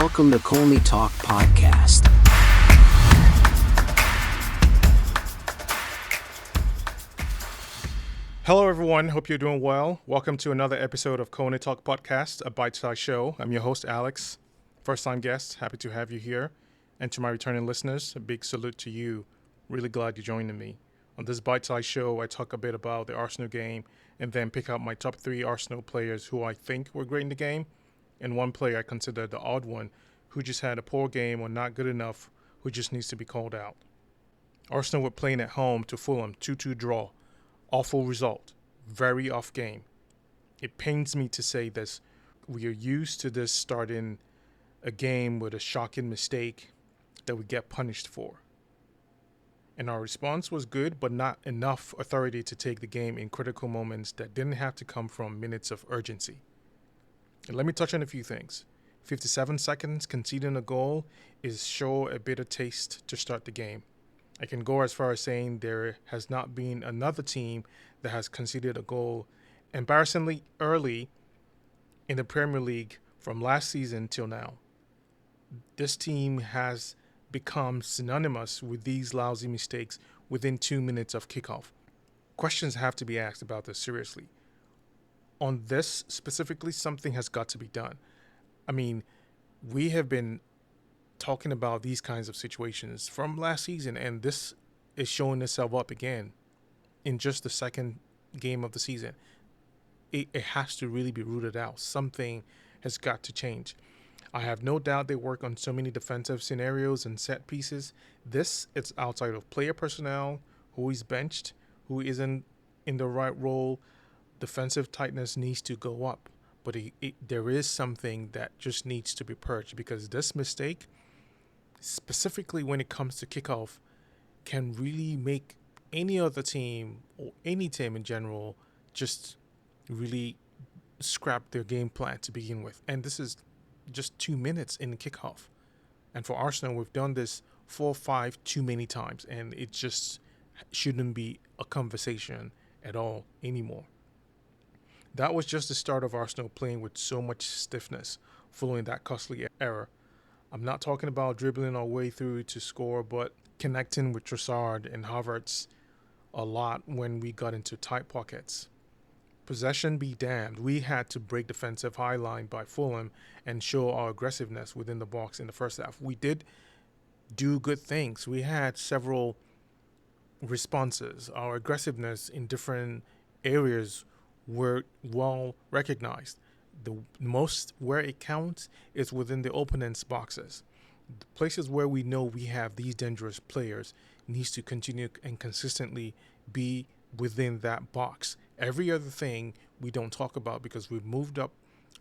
Welcome to Colney Talk Podcast. Hello, everyone. Hope you're doing well. Welcome to another episode of Colney Talk Podcast, a bite-sized show. I'm your host, Alex. First-time guest, happy to have you here. And to my returning listeners, a big salute to you. Really glad you're joining me. On this bite-sized show, I talk a bit about the Arsenal game and then pick out my top 3 Arsenal players who I think were great in the game, and one player I consider the odd one who just had a poor game or not good enough, who just needs to be called out. Arsenal were playing at home to Fulham, 2-2 draw. Awful result. Very off game. It pains me to say this. We are used to this starting a game with a shocking mistake that we get punished for. And our response was good, but not enough authority to take the game in critical moments that didn't have to come from minutes of urgency. And let me touch on a few things. 57 seconds conceding a goal is sure a bitter taste to start the game. I can go as far as saying there has not been another team that has conceded a goal embarrassingly early in the Premier League from last season till now. This team has become synonymous with these lousy mistakes within 2 minutes of kickoff. Questions have to be asked about this seriously. On this specifically, something has got to be done. I mean, we have been talking about these kinds of situations from last season, and this is showing itself up again in just the second game of the season. It has to really be rooted out. Something has got to change. I have no doubt they work on so many defensive scenarios and set pieces. This is outside of player personnel, who is benched, who isn't in the right role. Defensive tightness needs to go up, but there is something that just needs to be purged, because this mistake, specifically when it comes to kickoff, can really make any other team or any team in general just really scrap their game plan to begin with. And this is just 2 minutes in the kickoff. And for Arsenal, we've done this 4 or 5 too many times, and it just shouldn't be a conversation at all anymore. That was just the start of Arsenal playing with so much stiffness following that costly error. I'm not talking about dribbling our way through to score, but connecting with Trossard and Havertz a lot when we got into tight pockets. Possession be damned. We had to break defensive high line by Fulham and show our aggressiveness within the box in the first half. We did do good things. We had several responses. Our aggressiveness in different areas were well recognized. The most where it counts is within the opponent's boxes. The places where we know we have these dangerous players needs to continue and consistently be within that box. Every other thing we don't talk about, because we've moved up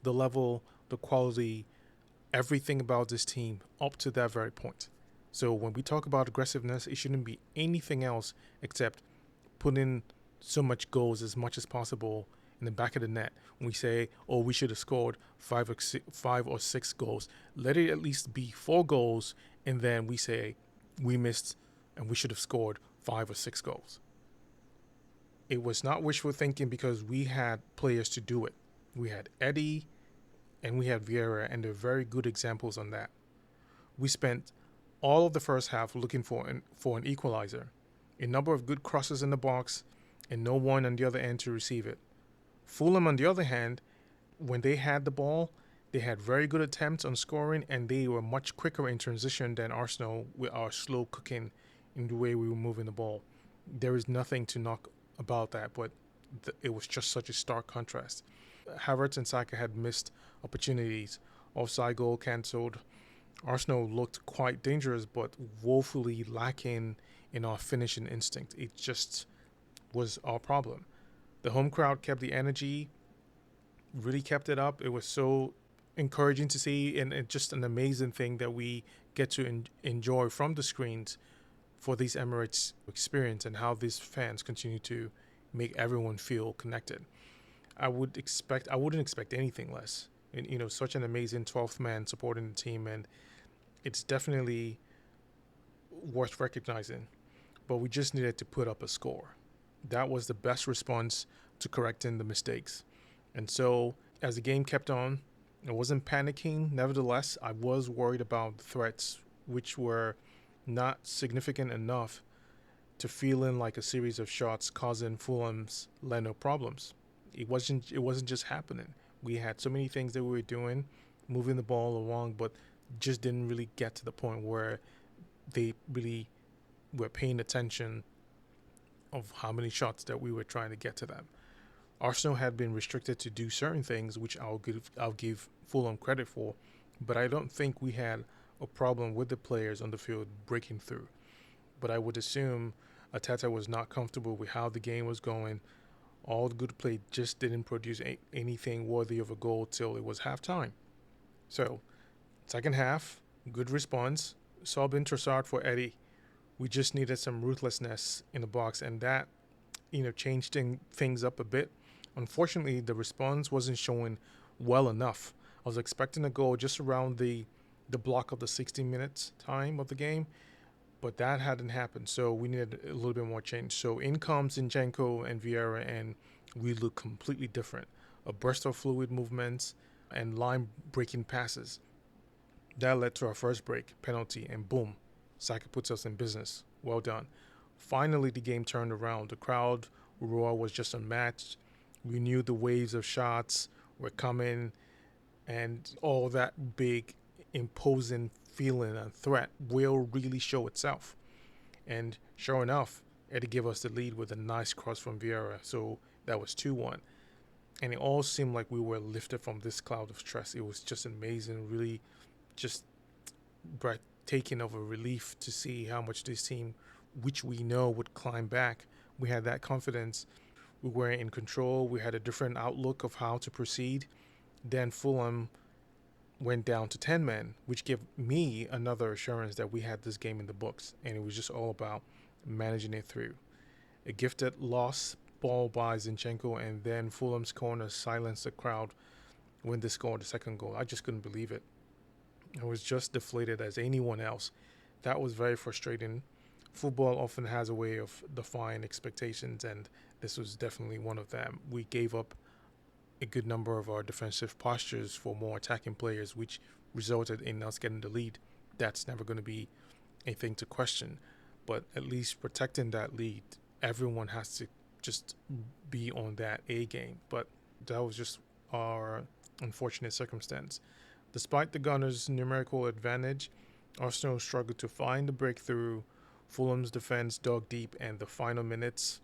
the level, the quality, everything about this team up to that very point. So when we talk about aggressiveness, it shouldn't be anything else except putting so much goals as much as possible in the back of the net. When we say, oh, we should have scored 5 or 6 goals, let it at least be 4 goals, and then we say we missed and we should have scored 5 or 6 goals. It was not wishful thinking, because we had players to do it. We had Eddie and we had Vieira, and they're very good examples on that. We spent all of the first half looking for an equalizer, a number of good crosses in the box, and no one on the other end to receive it. Fulham, on the other hand, when they had the ball, they had very good attempts on scoring, and they were much quicker in transition than Arsenal with our slow cooking in the way we were moving the ball. There is nothing to knock about that, but it was just such a stark contrast. Havertz and Saka had missed opportunities. Offside goal cancelled. Arsenal looked quite dangerous, but woefully lacking in our finishing instinct. It just was our problem. The home crowd kept the energy, really kept it up. It was so encouraging to see, and just an amazing thing that we get to enjoy from the screens for these Emirates experience, and how these fans continue to make everyone feel connected. I wouldn't expect anything less. And, such an amazing 12th man supporting the team, and it's definitely worth recognizing. But we just needed to put up a score. That was the best response to correcting the mistakes. And so as the game kept on, I wasn't panicking. Nevertheless, I was worried about the threats, which were not significant enough to feel in like a series of shots causing Fulham's Leno problems. It wasn't just happening. We had so many things that we were doing, moving the ball along, but just didn't really get to the point where they really were paying attention of how many shots that we were trying to get to them. Arsenal had been restricted to do certain things, which I'll give Fulham credit for, but I don't think we had a problem with the players on the field breaking through. But I would assume Arteta was not comfortable with how the game was going. All the good play just didn't produce anything worthy of a goal till it was halftime. So, second half, good response. Sobin Trossard for Eddie. We just needed some ruthlessness in the box, and that, changed things up a bit. Unfortunately, the response wasn't showing well enough. I was expecting a goal just around the block of the 60 minutes time of the game, but that hadn't happened. So we needed a little bit more change. So in comes Zinchenko and Vieira, and we look completely different. A burst of fluid movements and line-breaking passes. That led to our first break, penalty, and boom, Saka puts us in business. Well done. Finally, the game turned around. The crowd roar was just unmatched. We knew the waves of shots were coming, and all that big, imposing feeling and threat will really show itself. And sure enough, Eddie gave us the lead with a nice cross from Vieira. So that was 2-1. And it all seemed like we were lifted from this cloud of stress. It was just amazing, really just breathtaking of a relief to see how much this team, which we know would climb back, we had that confidence. We were in control. We had a different outlook of how to proceed. Then Fulham went down to 10 men, which gave me another assurance that we had this game in the books, and it was just all about managing it through. A gifted loss ball by Zinchenko, and then Fulham's corner silenced the crowd when they scored the second goal. I just couldn't believe it. I was just deflated as anyone else. That was very frustrating. Football often has a way of defying expectations, and this was definitely one of them. We gave up a good number of our defensive postures for more attacking players, which resulted in us getting the lead. That's never going to be a thing to question, but at least protecting that lead, everyone has to just be on that A game. But that was just our unfortunate circumstance. Despite the Gunners' numerical advantage, Arsenal struggled to find the breakthrough. Fulham's defense dug deep, and the final minutes,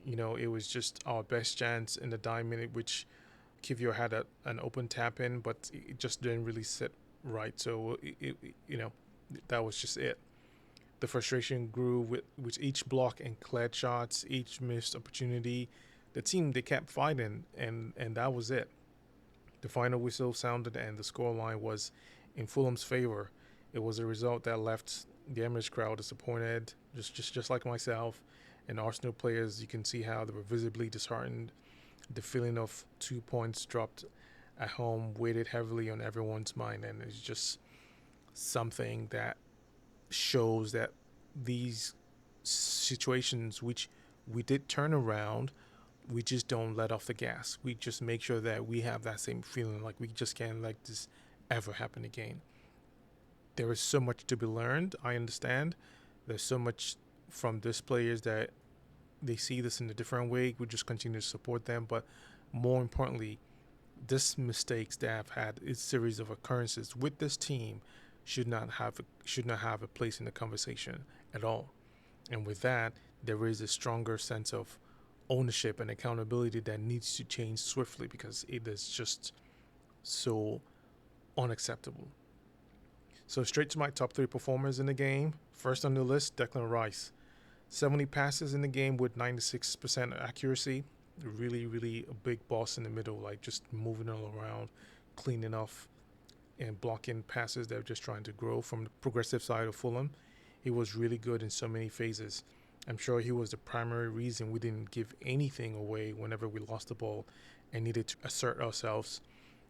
it was just our best chance in the dying minute, which Kivior had an open tap in, but it just didn't really sit right. So, that was just it. The frustration grew with each block and cleared shots, each missed opportunity. The team, they kept fighting, and that was it. The final whistle sounded, and the scoreline was in Fulham's favor. It was a result that left the Emirates crowd disappointed, just like myself. And Arsenal players, you can see how they were visibly disheartened. The feeling of 2 points dropped at home weighted heavily on everyone's mind, and it's just something that shows that these situations, which we did turn around, we just don't let off the gas. We just make sure that we have that same feeling, like we just can't let this ever happen again. There is so much to be learned. I understand. There's so much from these players that they see this in a different way. We just continue to support them. But more importantly, this mistakes that have had its series of occurrences with this team should not have a place in the conversation at all. And with that, there is a stronger sense of ownership and accountability that needs to change swiftly, because it is just so unacceptable. So straight to my top 3 performers in the game. First on the list, Declan Rice. 70 passes in the game with 96% accuracy. Really, really a big boss in the middle, like just moving all around, cleaning off and blocking passes that are just trying to grow from the progressive side of Fulham. He was really good in so many phases. I'm sure he was the primary reason we didn't give anything away whenever we lost the ball and needed to assert ourselves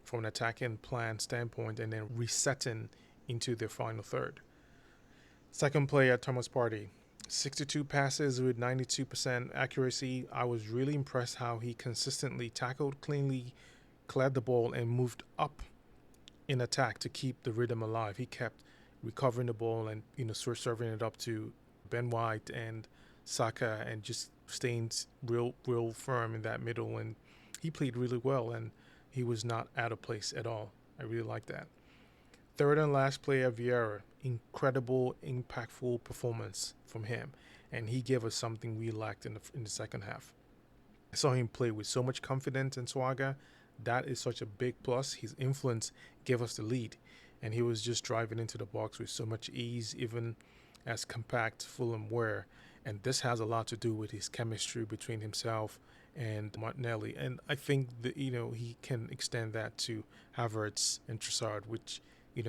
from an attacking plan standpoint and then resetting into the final third. Second player, Thomas Partey. 62 passes with 92% accuracy. I was really impressed how he consistently tackled cleanly, cleared the ball, and moved up in attack to keep the rhythm alive. He kept recovering the ball and sort of serving it up to Ben White and Saka and just staying real firm in that middle. And he played really well, and he was not out of place at all. I really like that. Third and last player, Vieira. Incredible, impactful performance from him, and he gave us something we lacked in the second half. I saw him play with so much confidence and swagger. That is such a big plus. His influence gave us the lead, and he was just driving into the box with so much ease, even as compact Fulham were. And this has a lot to do with his chemistry between himself and Martinelli. And I think that he can extend that to Havertz and Trossard, which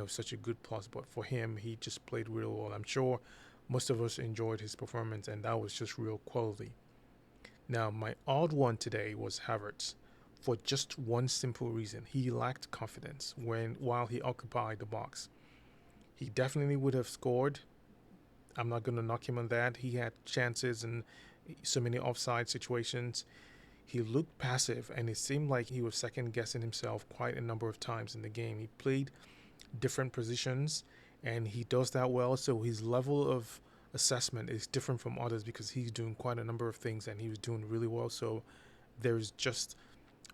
such a good plus. But for him, he just played real well. I'm sure most of us enjoyed his performance, and that was just real quality. Now, my odd one today was Havertz, for just one simple reason. He lacked confidence while he occupied the box. He definitely would have scored. I'm not going to knock him on that. He had chances and so many offside situations. He looked passive, and it seemed like he was second-guessing himself quite a number of times in the game. He played different positions, and he does that well. So his level of assessment is different from others because he's doing quite a number of things, and he was doing really well. So there's just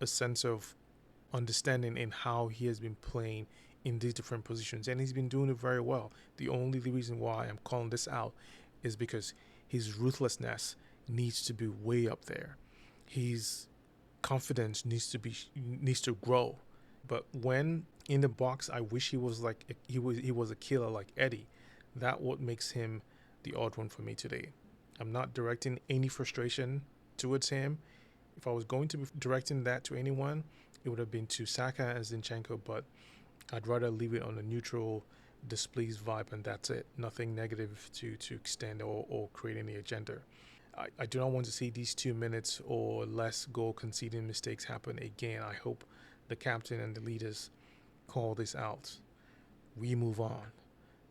a sense of understanding in how he has been playing in these different positions, and he's been doing it very well. The only reason why I'm calling this out is because his ruthlessness needs to be way up there. His confidence needs to grow. But when in the box, I wish he was a killer like Eddie. That what makes him the odd one for me today. I'm not directing any frustration towards him. If I was going to be directing that to anyone, it would have been to Saka and Zinchenko, but I'd rather leave it on a neutral, displeased vibe, and that's it. Nothing negative to extend or create any agenda. I do not want to see these 2 minutes or less goal conceding mistakes happen again. I hope the captain and the leaders call this out. We move on.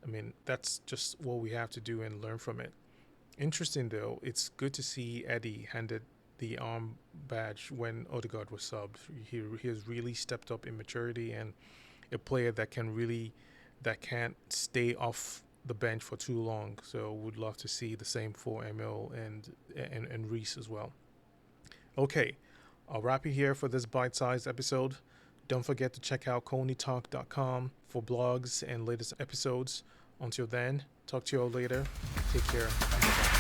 I mean, that's just what we have to do and learn from it. Interesting, though, it's good to see Eddie handed the arm badge when Odegaard was subbed. He has really stepped up in maturity, and a player that can't stay off the bench for too long. So would love to see the same for Emil and Reece as well. Okay, I'll wrap it here for this bite-sized episode. Don't forget to check out colneytalk.com for blogs and latest episodes. Until then, talk to you all later. Take care. Bye.